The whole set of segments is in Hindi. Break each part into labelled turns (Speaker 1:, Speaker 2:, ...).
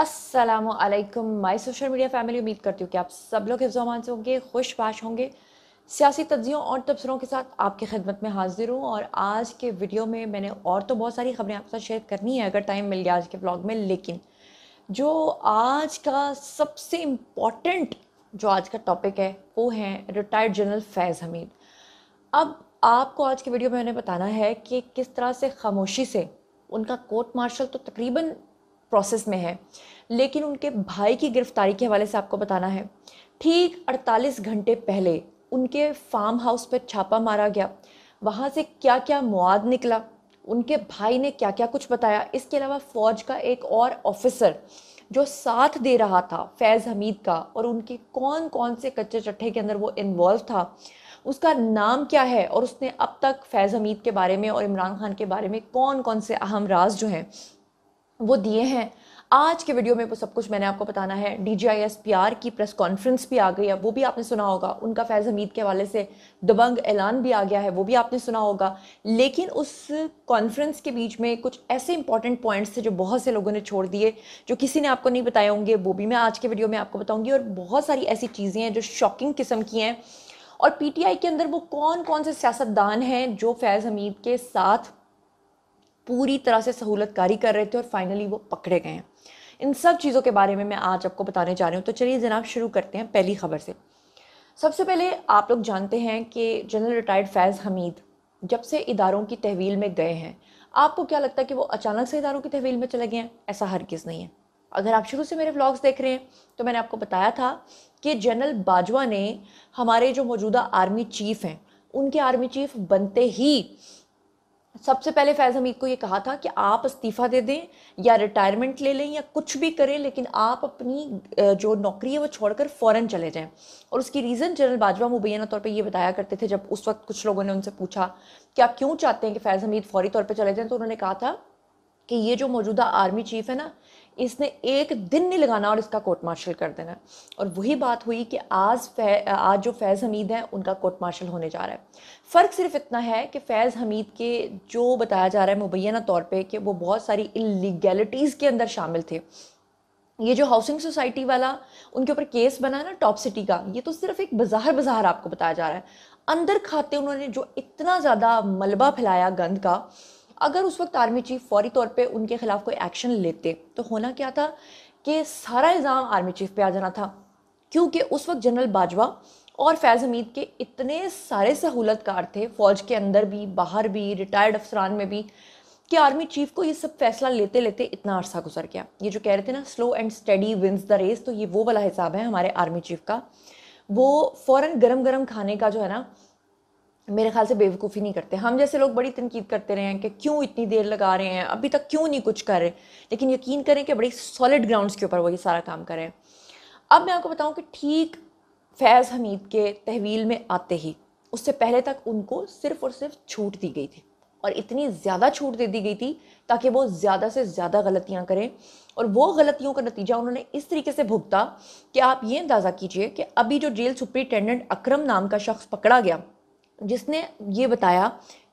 Speaker 1: अस्सलामुअलैकुम माय सोशल मीडिया फैमिली। उम्मीद करती हूँ कि आप सब लोग हिफ्ज़-ओ-अमान से होंगे, खुशबाश होंगे। सियासी तज्ज़ियों और तबसरों के साथ आपकी खिदमत में हाज़िर हूँ और आज के वीडियो में मैंने और तो बहुत सारी खबरें आपके साथ शेयर करनी है अगर टाइम मिल गया आज के व्लॉग में, लेकिन जो आज का सबसे इम्पॉर्टेंट जो आज का टॉपिक है वो है रिटायर्ड जनरल फैज़ हमीद। अब आपको आज के वीडियो में मैंने बताना है कि किस तरह से खामोशी से उनका कोर्ट मार्शल तो तकरीबन प्रोसेस में है, लेकिन उनके भाई की गिरफ्तारी के हवाले से आपको बताना है। ठीक 48 घंटे पहले उनके फार्म हाउस पर छापा मारा गया, वहाँ से क्या क्या मुआद निकला, उनके भाई ने क्या क्या कुछ बताया। इसके अलावा फ़ौज का एक और ऑफिसर जो साथ दे रहा था फैज़ हमीद का और उनके कौन कौन से कच्चे चट्टे के अंदर वो इन्वॉल्व था, उसका नाम क्या है और उसने अब तक फैज़ हमीद के बारे में और इमरान खान के बारे में कौन कौन से अहम राज जो हैं वो दिए हैं। आज के वीडियो में वो सब कुछ मैंने आपको बताना है। DGISPR की प्रेस कॉन्फ्रेंस भी आ गई है, वो भी आपने सुना होगा। उनका फैज़ हमीद के हवाले से दबंग ऐलान भी आ गया है, वो भी आपने सुना होगा। लेकिन उस कॉन्फ्रेंस के बीच में कुछ ऐसे इंपॉर्टेंट पॉइंट्स थे जो बहुत से लोगों ने छोड़ दिए, जो किसी ने आपको नहीं बताए होंगे, वो भी मैं आज के वीडियो में आपको बताऊंगी। और बहुत सारी ऐसी चीज़ें हैं जो शॉकिंग किस्म की हैं। और PTI के अंदर वो कौन कौन से सियासतदान हैं जो फैज़ हमीद के साथ पूरी तरह से सहूलतकारी कर रहे थे और फाइनली वो पकड़े गए हैं। इन सब चीज़ों के बारे में मैं आज आपको बताने जा रही हूँ। तो चलिए जनाब शुरू करते हैं पहली खबर से। सबसे पहले आप लोग जानते हैं कि जनरल रिटायर्ड फैज़ हमीद जब से इदारों की तहवील में गए हैं, आपको क्या लगता है कि वो अचानक से इदारों की तहवील में चले गए हैं? ऐसा हरगिज़ नहीं है। अगर आप शुरू से मेरे व्लॉग्स देख रहे हैं तो मैंने आपको बताया था कि जनरल बाजवा ने हमारे जो मौजूदा आर्मी चीफ़ हैं, उनके आर्मी चीफ़ बनते ही सबसे पहले फैज़ हमीद को ये कहा था कि आप इस्तीफ़ा दे दें या रिटायरमेंट ले लें या कुछ भी करें, लेकिन आप अपनी जो नौकरी है वो छोड़कर फ़ौरन चले जाएं। और उसकी रीज़न जनरल बाजवा मुबैना तौर पे ये बताया करते थे, जब उस वक्त कुछ लोगों ने उनसे पूछा कि आप क्यों चाहते हैं कि फैज़ हमीद फौरी तौर पर चले जाएँ, तो उन्होंने कहा था कि ये जो मौजूदा आर्मी चीफ़ है ना, इसने एक दिन नहीं लगाना और इसका कोर्ट मार्शल कर देना। और वही बात हुई कि आज जो फैज़ हमीद हैं उनका कोर्ट मार्शल होने जा रहा है। फ़र्क सिर्फ इतना है कि फैज़ हमीद के जो बताया जा रहा है मुबैना तौर पे कि वो बहुत सारी इलीगैलिटीज़ के अंदर शामिल थे। ये जो हाउसिंग सोसाइटी वाला उनके ऊपर केस बना है ना टॉप सिटी का, ये तो सिर्फ एक बाजार आपको बताया जा रहा है। अंदर खाते उन्होंने जो इतना ज़्यादा मलबा फैलाया गंद का, अगर उस वक्त आर्मी चीफ फौरी तौर पे उनके खिलाफ कोई एक्शन लेते तो होना क्या था कि सारा इल्ज़ाम आर्मी चीफ पे आ जाना था। क्योंकि उस वक्त जनरल बाजवा और फैज़ हमीद के इतने सारे सहूलतकार थे, फ़ौज के अंदर भी बाहर भी रिटायर्ड अफसरान में भी, कि आर्मी चीफ को ये सब फैसला लेते लेते इतना अरसा गुजर गया। ये जो कह रहे थे ना slow and steady wins the race, तो ये वो वाला हिसाब है हमारे आर्मी चीफ का। वो फ़ौरन गरम गरम खाने का जो है ना, मेरे ख्याल से बेवकूफ़ी नहीं करते। हम जैसे लोग बड़ी तनकीद करते रहे हैं कि क्यों इतनी देर लगा रहे हैं, अभी तक क्यों नहीं कुछ कर रहे, लेकिन यकीन करें कि बड़ी सॉलिड ग्राउंड्स के ऊपर वो ये सारा काम कर रहे हैं। अब मैं आपको बताऊं कि ठीक फैज़ हमीद के तहवील में आते ही उससे पहले तक उनको सिर्फ और सिर्फ छूट दी गई थी, और इतनी ज़्यादा छूट दे दी गई थी ताकि वो ज़्यादा से ज़्यादा गलतियां करें। और वो गलतियों का नतीजा उन्होंने इस तरीके से भुगता कि आप ये अंदाज़ा कीजिए कि अभी जो जेल सुपरिटेंडेंट अकरम नाम का शख्स पकड़ा गया, जिसने ये बताया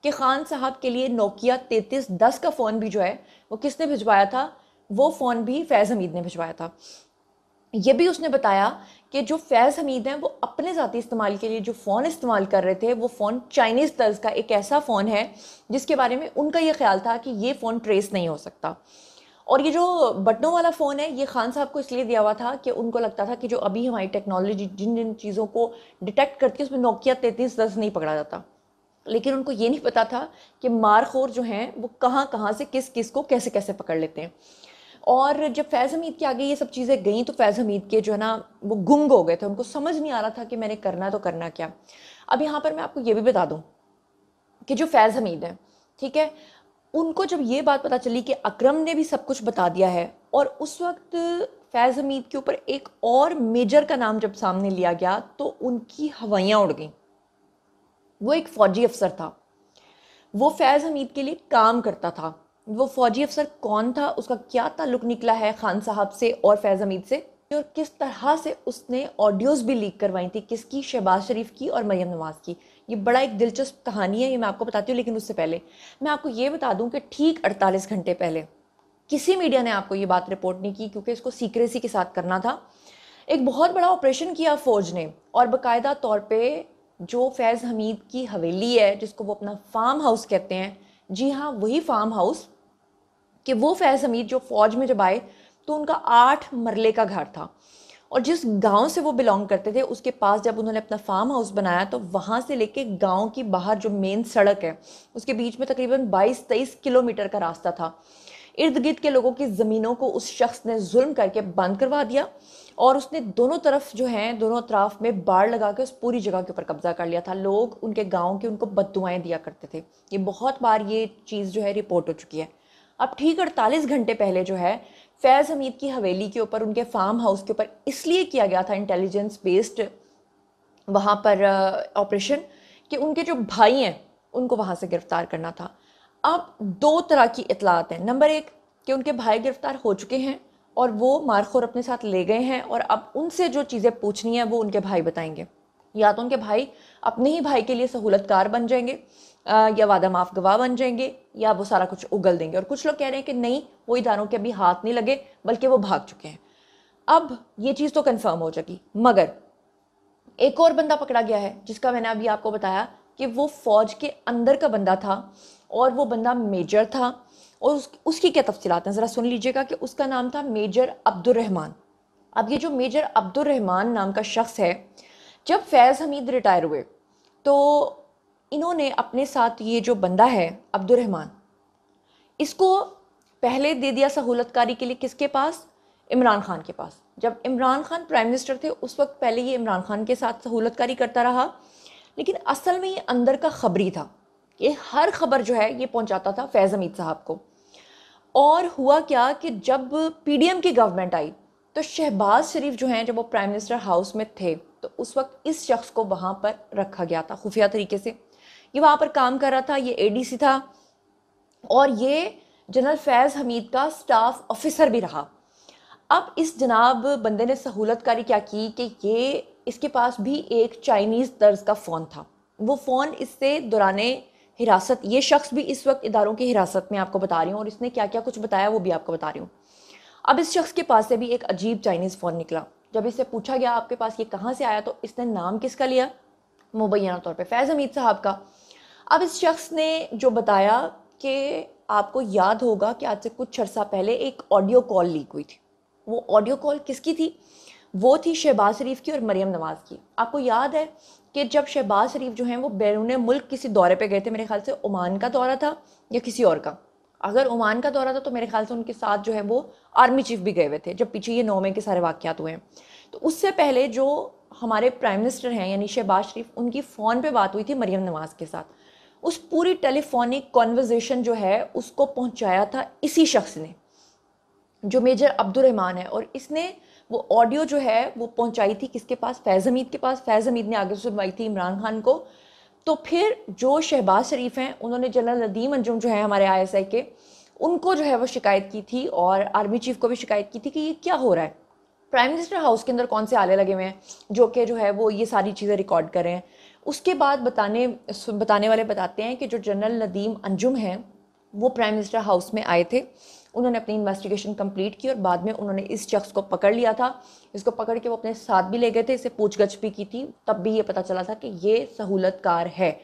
Speaker 1: कि खान साहब के लिए नोकिया 3310 का फ़ोन भी जो है वो किसने भिजवाया था, वो फ़ोन भी फैज़ हमीद ने भिजवाया था। ये भी उसने बताया कि जो फैज़ हमीद हैं वो अपने ज़ाती इस्तेमाल के लिए जो फ़ोन इस्तेमाल कर रहे थे, वो फ़ोन चाइनीज़ तर्ज का एक ऐसा फ़ोन है जिसके बारे में उनका ये ख्याल था कि ये फ़ोन ट्रेस नहीं हो सकता। और ये जो बटनों वाला फ़ोन है, ये खान साहब को इसलिए दिया हुआ था कि उनको लगता था कि जो अभी हमारी टेक्नोलॉजी जिन जिन चीज़ों को डिटेक्ट करती है उसमें नोकिया 3310 नहीं पकड़ा जाता। लेकिन उनको ये नहीं पता था कि मारखोर जो हैं वो कहाँ कहाँ से किस किस को कैसे कैसे पकड़ लेते हैं। और जब फैज़ हमीद के आगे ये सब चीज़ें गईं तो फैज़ हमीद के जो है ना वो गुंग हो गए थे, उनको समझ नहीं आ रहा था कि मैंने करना तो करना क्या। अब यहाँ पर मैं आपको ये भी बता दूँ कि जो फैज़ हमीद है, ठीक है, उनको जब ये बात पता चली कि अकरम ने भी सब कुछ बता दिया है, और उस वक्त फैज़ हमीद के ऊपर एक और मेजर का नाम जब सामने लिया गया तो उनकी हवाइयाँ उड़ गईं। वो एक फ़ौजी अफसर था, वो फैज़ हमीद के लिए काम करता था। वो फ़ौजी अफसर कौन था, उसका क्या ताल्लुक़ निकला है खान साहब से और फैज़ हमीद से, और किस तरह से उसने ऑडियोज़ भी लीक करवाई थी, किसकी, शहबाज शरीफ की और मरियम नवाज़ की। ये बड़ा एक दिलचस्प कहानी है, ये मैं आपको बताती हूँ। लेकिन उससे पहले मैं आपको ये बता दूँ कि ठीक 48 घंटे पहले किसी मीडिया ने आपको ये बात रिपोर्ट नहीं की क्योंकि इसको सीक्रेसी के साथ करना था। एक बहुत बड़ा ऑपरेशन किया फ़ौज ने और बाकायदा तौर पे जो फैज़ हमीद की हवेली है जिसको वो अपना फार्म हाउस कहते हैं, जी हाँ वही फार्म हाउस, कि वो फैज़ हमीद जो फ़ौज में जब आए तो उनका 8 मरले का घर था और जिस गांव से वो बिलोंग करते थे उसके पास जब उन्होंने अपना फार्म हाउस बनाया तो वहाँ से लेके गांव की बाहर जो मेन सड़क है उसके बीच में तकरीबन 22-23 किलोमीटर का रास्ता था। इर्द गिर्द के लोगों की ज़मीनों को उस शख्स ने जुल्म करके बंद करवा दिया और उसने दोनों तरफ जो हैं दोनों अतराफ में बाड़ लगा के उस पूरी जगह के ऊपर कब्जा कर लिया था। लोग उनके गाँव के उनको बद्दुआएं दिया करते थे। ये बहुत बार ये चीज़ जो है रिपोर्ट हो चुकी है। अब ठीक 48 घंटे पहले जो है फैज़ हमीद की हवेली के ऊपर उनके फार्म हाउस के ऊपर इसलिए किया गया था इंटेलिजेंस बेस्ड वहाँ पर ऑपरेशन कि उनके जो भाई हैं उनको वहाँ से गिरफ्तार करना था। अब 2 तरह की इतलात हैं। नंबर 1 कि उनके भाई गिरफ्तार हो चुके हैं और वो मारखोर अपने साथ ले गए हैं और अब उनसे जो चीज़ें पूछनी है वो उनके भाई बताएंगे। या तो उनके भाई अपने ही भाई के लिए सहूलतकार बन जाएंगे या वादा माफ गवाह बन जाएंगे या वो सारा कुछ उगल देंगे। और कुछ लोग कह रहे हैं कि नहीं, वो इदारों के अभी हाथ नहीं लगे बल्कि वो भाग चुके हैं। अब ये चीज़ तो कंफर्म हो जाएगी, मगर एक और बंदा पकड़ा गया है जिसका मैंने अभी आपको बताया कि वो फौज के अंदर का बंदा था और वो बंदा मेजर था और उसकी क्या तफसीलात हैं ज़रा सुन लीजिएगा कि उसका नाम था मेजर अब्दुर्रहमान। अब ये जो मेजर अब्दुर्रहमान नाम का शख्स है, जब फैज़ हमीद रिटायर हुए तो इन्होंने अपने साथ ये जो बंदा है अब्दुर्रहमान, इसको पहले दे दिया सहूलतकारी के लिए किसके पास? इमरान खान के पास। जब इमरान खान प्राइम मिनिस्टर थे उस वक्त पहले ये इमरान खान के साथ सहूलतकारी करता रहा, लेकिन असल में ये अंदर का खबरी था। ये हर खबर जो है ये पहुंचाता था फैज़ हमीद साहब को। और हुआ क्या कि जब पीडीएम की गवर्नमेंट आई तो शहबाज शरीफ जो हैं जब वो प्राइम मिनिस्टर हाउस में थे तो उस वक्त इस शख्स को वहाँ पर रखा गया था खुफिया तरीके से। ये वहाँ पर काम कर रहा था, ये एडीसी था और ये जनरल फैज़ हमीद का स्टाफ ऑफिसर भी रहा। अब इस जनाब बंदे ने सहूलतकारी क्या की कि ये इसके पास भी एक चाइनीज़ तर्ज का फ़ोन था। वो फ़ोन इससे दौराने हिरासत, ये शख्स भी इस वक्त इदारों की हिरासत में आपको बता रही हूँ और इसने क्या क्या कुछ बताया वो भी आपको बता रही हूँ। अब इस शख्स के पास से भी एक अजीब चाइनीज़ फ़ोन निकला। जब इससे पूछा गया आपके पास ये कहाँ से आया तो इसने नाम किसका लिया? मुबैना तौर पे फैज़ हमीद साहब का। अब इस शख्स ने जो बताया कि आपको याद होगा कि आज से कुछ अर्सा पहले एक ऑडियो कॉल लीक हुई थी। वो ऑडियो कॉल किसकी थी? वो थी शहबाज शरीफ की और मरियम नवाज़ की। आपको याद है कि जब शहबाज शरीफ जो हैं वो बैरून मुल्क किसी दौरे पे गए थे, मेरे ख्याल से ओमान का दौरा था या किसी और का। अगर ओमान का दौरा था तो मेरे ख्याल से उनके साथ जो है वो आर्मी चीफ भी गए हुए थे जब पीछे ये 9 मई के सारे वाक़यात हुए हैं। तो उससे पहले जो हमारे प्राइम मिनिस्टर हैं यानी शहबाज शरीफ, उनकी फ़ोन पे बात हुई थी मरियम नवाज़ के साथ। उस पूरी टेलीफोनिक कॉन्वर्जेशन जो है उसको पहुंचाया था इसी शख्स ने जो मेजर अब्दुर्रहमान है, और इसने वो ऑडियो जो है वो पहुंचाई थी किसके पास? फैज़ हमीद के पास। फैज़ हमीद ने आगे सुनवाई थी इमरान खान को। तो फिर जो शहबाज शरीफ हैं उन्होंने जनरल नदीम अंजुम जो है हमारे आईएसआई के, उनको जो है वो शिकायत की थी और आर्मी चीफ को भी शिकायत की थी कि ये क्या हो रहा है, प्राइम मिनिस्टर हाउस के अंदर कौन से आले लगे हुए हैं जो है वो ये सारी चीज़ें रिकॉर्ड कर रहे हैं। उसके बाद बताने वाले बताते हैं कि जो जनरल नदीम अंजुम हैं वो प्राइम मिनिस्टर हाउस में आए थे, उन्होंने अपनी इन्वेस्टिगेशन कंप्लीट की और बाद में उन्होंने इस शख्स को पकड़ लिया था। इसको पकड़ के वो अपने साथ भी ले गए थे, इससे पूछगछ भी की थी, तब भी ये पता चला था कि ये सहूलतकार है।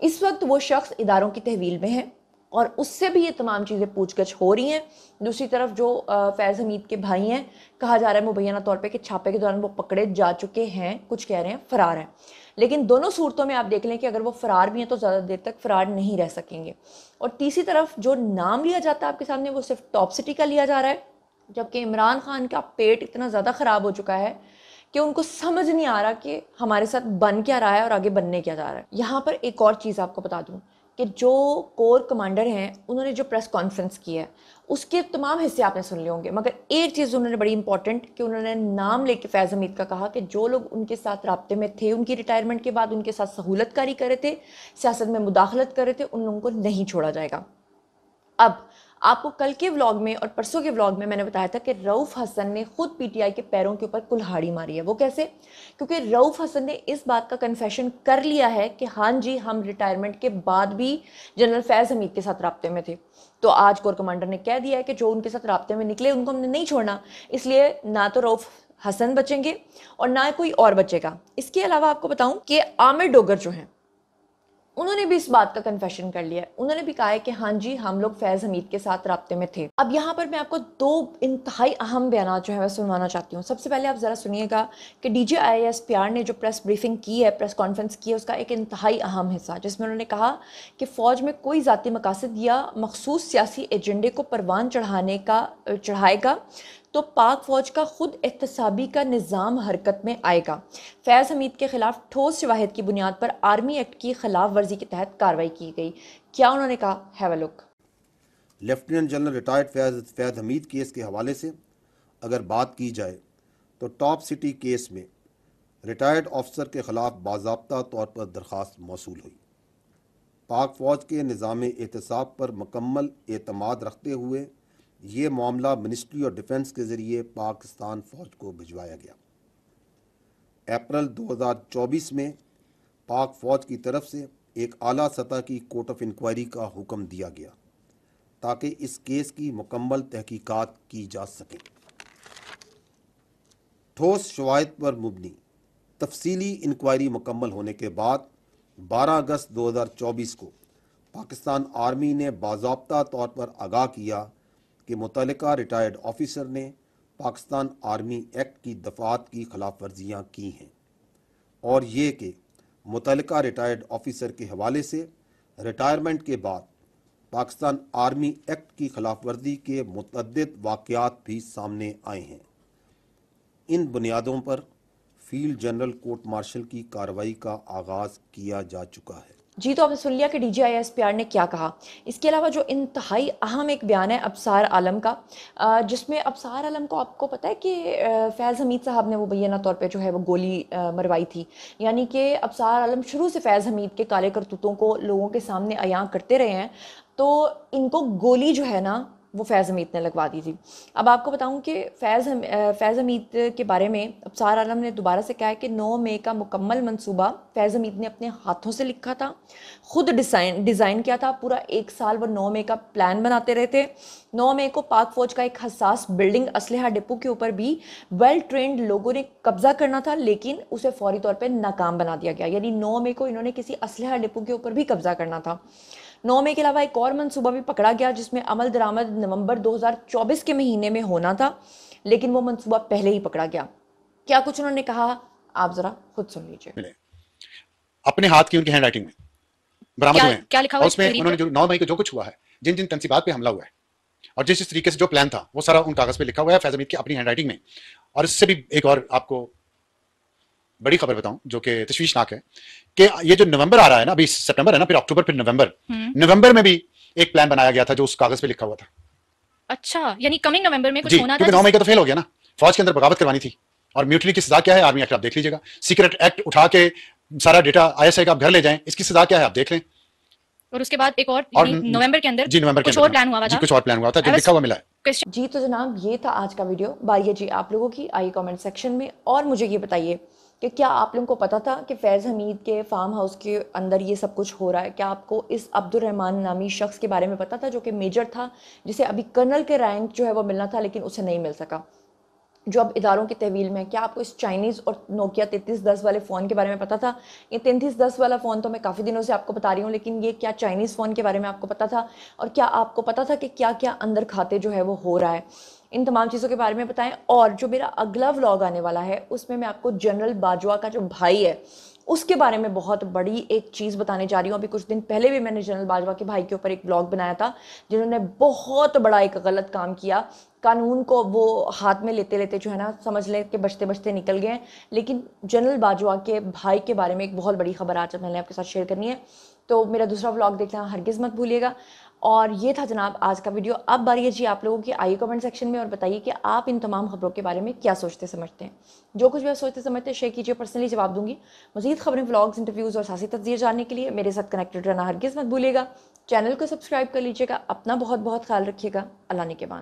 Speaker 1: इस वक्त वो शख्स इदारों की तहवील में है और उससे भी ये तमाम चीज़ें पूछगछ हो रही हैं। दूसरी तरफ जो फैज़ हमीद के भाई हैं, कहा जा रहा है मुबैना तौर पे कि छापे के दौरान वो पकड़े जा चुके हैं, कुछ कह रहे हैं फ़रार हैं। लेकिन दोनों सूरतों में आप देख लें कि अगर वो फ़रार भी हैं तो ज़्यादा देर तक फ़रार नहीं रह सकेंगे। और तीसरी तरफ जो नाम लिया जाता है आपके सामने वो सिर्फ टॉप सिटी का लिया जा रहा है, जबकि इमरान खान का पेट इतना ज़्यादा ख़राब हो चुका है कि उनको समझ नहीं आ रहा कि हमारे साथ बन क्या रहा है और आगे बनने क्या जा रहा है। यहाँ पर एक और चीज़ आपको बता दूँ कि जो कोर कमांडर हैं उन्होंने जो प्रेस कॉन्फ्रेंस की है उसके तमाम हिस्से आपने सुन लिए होंगे, मगर एक चीज़ उन्होंने बड़ी इंपॉर्टेंट कि उन्होंने नाम लेके फैज़ हमीद का कहा कि जो लोग उनके साथ राब्ते में थे, उनकी रिटायरमेंट के बाद उनके साथ सहूलतकारी कर रहे थे, सियासत में मुदाखलत कर रहे थे, उन लोगों को नहीं छोड़ा जाएगा। अब आपको कल के व्लॉग में और परसों के व्लॉग में मैंने बताया था कि रऊफ़ हसन ने खुद पीटीआई के पैरों के ऊपर कुल्हाड़ी मारी है। वो कैसे? क्योंकि रऊफ़ हसन ने इस बात का कन्फेशन कर लिया है कि हाँ जी, हम रिटायरमेंट के बाद भी जनरल फैज़ हमीद के साथ राब्ते में थे। तो आज कोर कमांडर ने कह दिया है कि जो उनके साथ राब्ते में निकले उनको हमने नहीं छोड़ना। इसलिए ना तो रऊफ़ हसन बचेंगे और ना कोई और बचेगा। इसके अलावा आपको बताऊं कि आमिर डोगर जो हैं, उन्होंने भी इस बात का कन्फेशन कर लिया है। उन्होंने भी कहा है कि हाँ जी, हम लोग फैज़ हमीद के साथ राब्ते में थे। अब यहाँ पर मैं आपको दो इंतहाई अहम बयान जो है वह सुनवाना चाहती हूँ। सबसे पहले आप ज़रा सुनिएगा कि DGISPR ने जो प्रेस ब्रीफिंग की है, प्रेस कॉन्फ्रेंस की है, उसका एक इंतहाई अहम हिस्सा, जिसमें उन्होंने कहा कि फ़ौज में कोई ज़ाती मकासद या मखसूस सियासी एजेंडे को परवान चढ़ाएगा तो पाक फ़ौज का खुद एहतसाबी का निज़ाम हरकत में आएगा। फैज़ हमीद के खिलाफ ठोस शवाहिद की बुनियाद पर आर्मी एक्ट की खिलाफ वर्जी के तहत कार्रवाई की गई। क्या उन्होंने कहा? Have a look.
Speaker 2: Lieutenant general retired Faiz Hamid case के हवाले से अगर बात की जाए तो टॉप सिटी केस में रिटायर्ड ऑफिसर के ख़िलाफ़ बाज़ाब्ता तौर पर दरख्वास्त मौसूल हुई। पाक फ़ौज के निज़ाम एहतसाब पर मुकम्मल एतमाद रखते हुए ये मामला मिनिस्ट्री ऑफ डिफेंस के ज़रिए पाकिस्तान फ़ौज को भिजवाया गया। अप्रैल 2024 में पाक फ़ौज की तरफ से एक आला सतह की कोर्ट ऑफ इंक्वायरी का हुक्म दिया गया ताकि इस केस की मुकम्मल तहकीकात की जा सके। ठोस शवाहिद पर मुबनी तफसीली इंक्वायरी मुकम्मल होने के बाद 12 अगस्त 2024 को पाकिस्तान आर्मी ने बाज़ाब्ता तौर पर आगाह किया कि मुतल्लिका रिटायर्ड ऑफिसर ने पाकिस्तान आर्मी एक्ट की दफ़ात की खिलाफ वर्जियाँ की हैं और ये कि मुतल्लिका रिटायर्ड ऑफिसर के हवाले से रिटायरमेंट के बाद पाकिस्तान आर्मी एक्ट की खिलाफ वर्जी के मुतअद्दिद वाक़यात भी सामने आए हैं। इन बुनियादों पर फील्ड जनरल कोर्ट मार्शल की कार्रवाई का आगाज़ किया जा चुका है।
Speaker 1: जी, तो आपने सुन लिया कि DGISPR ने क्या कहा। इसके अलावा जो इंतहाई अहम एक बयान है अबसार आलम का, जिसमें अबसार आलम को आपको पता है कि फैज़ हमीद साहब ने वो मुबैना तौर पे जो है वो गोली मरवाई थी। यानी कि अबसार आलम शुरू से फैज़ हमीद के काले करतूतों को लोगों के सामने अयां करते रहे हैं, तो इनको गोली जो है ना वो फैज़ हमीद ने लगवा दी थी। अब आपको बताऊं कि फैज़ हमीद के बारे में अबसार आलम ने दोबारा से कहा है कि 9 मई का मुकम्मल मंसूबा फैज़ हमीद ने अपने हाथों से लिखा था, खुद डिज़ाइन किया था। पूरा एक साल वो 9 मई का प्लान बनाते रहे थे। 9 मई को पाक फ़ौज का एक हसास बिल्डिंग असलहा डिपो के ऊपर भी वेल ट्रेंड लोगों ने कब्जा करना था, लेकिन उसे फौरी तौर पर नाकाम बना दिया गया। यानी 9 मई को इन्होंने किसी असलहा डिपो के ऊपर भी कब्जा करना था। 9 मई के अलावा एक और मंसूबा भी पकड़ा गया जिसमें अमल दरामद नवंबर 2024 के महीने में होना था, लेकिन वो मंसूबा पहले ही पकड़ा गया। क्या कुछ उन्होंने कहा, आप जरा खुद सुन लीजिए।
Speaker 3: अपने हाथ की उनकी हैंड राइटिंग में बरामद हुए हैं।
Speaker 4: क्या लिखा हुआ है
Speaker 3: उसमें उन्होंने जो 9 मई को जो कुछ हुआ है, जिन जिन तंसीबात पे हमला हुआ है और जिस जिस तरीके से जो प्लान था, वो सारा उन कागज पे लिखा हुआ है फैज़ हमीद की अपनी हैंड राइटिंग में। और इससे भी एक और आपको बड़ी खबर बताऊं जो कि तशवीशनाक है कि ये जो नवंबर आ रहा है ना, अभी सितंबर है ना, फिर अक्टूबर, फिर नवंबर में भी एक प्लान बनाया गया था जो उस कागज पे लिखा हुआ था।
Speaker 4: अच्छा, यानी कमिंग नवंबर में कुछ होना था।
Speaker 3: क्योंकि 9 मई का तो फेल हो गया ना, फौज के अंदर बगावत करवानी थी। और म्यूटनी की सजा क्या है? आर्मी एक्ट आप देख लीजिएगा। सीक्रेट एक्ट उठा के सारा डेटा ISI का आप घर ले जाएं, इसकी सजा क्या है आप देख लें।
Speaker 4: और उसके बाद एक और नवंबर के अंदर कुछ और प्लान हुआ था।
Speaker 3: कुछ और प्लान हुआ था जो लिखा हुआ मिला है।
Speaker 1: जी, तो जनाब ये था आज का वीडियो। बारी है जी आप लोगों की, आइए कमेंट सेक्शन में और मुझे ये बताइए कि क्या आप लोगों को पता था कि फैज़ हमीद के फार्म हाउस के अंदर ये सब कुछ हो रहा है? क्या आपको इस अब्दुल रहमान नामी शख्स के बारे में पता था जो कि मेजर था, जिसे अभी कर्नल के रैंक जो है वो मिलना था लेकिन उसे नहीं मिल सका, जो अब इदारों की तहवील में? क्या आपको इस चाइनीज़ और नोकिया 3310 वाले फ़ोन के बारे में पता था? ये 3310 वाला फ़ोन तो मैं काफ़ी दिनों से आपको बता रही हूँ, लेकिन ये क्या चाइनीज़ फ़ोन के बारे में आपको पता था? और क्या आपको पता था कि क्या क्या अंदर खाते जो है वो हो रहा है? इन तमाम चीज़ों के बारे में बताएं। और जो मेरा अगला व्लॉग आने वाला है उसमें मैं आपको जनरल बाजवा का जो भाई है उसके बारे में बहुत बड़ी एक चीज़ बताने जा रही हूँ। अभी कुछ दिन पहले भी मैंने जनरल बाजवा के भाई के ऊपर एक व्लॉग बनाया था, जिन्होंने बहुत बड़ा एक गलत काम किया। कानून को वो हाथ में लेते लेते जो है ना, समझ लें कि बचते बचते निकल गए। लेकिन जनरल बाजवा के भाई के बारे में एक बहुत बड़ी खबर आज मैंने आपके साथ शेयर करनी है, तो मेरा दूसरा व्लॉग देखना हरगिज़ मत भूलिएगा। और ये था जनाब आज का वीडियो। अब बारी है जी आप लोगों की, आइए कमेंट सेक्शन में और बताइए कि आप इन तमाम खबरों के बारे में क्या सोचते समझते हैं। जो कुछ भी आप सोचते समझते हैं शेयर कीजिए, पर्सनली जवाब दूंगी। मज़ीद मज़ीद खबरें, व्लॉग्स, इंटरव्यूज़ और सियासी तज्ज़िये जानने के लिए मेरे साथ कनेक्टेड रहना हरगिज़ मत भूलिएगा। चैनल को सब्सक्राइब कर लीजिएगा। अपना बहुत बहुत ख्याल रखिएगा। अल्लाह ने के बाद।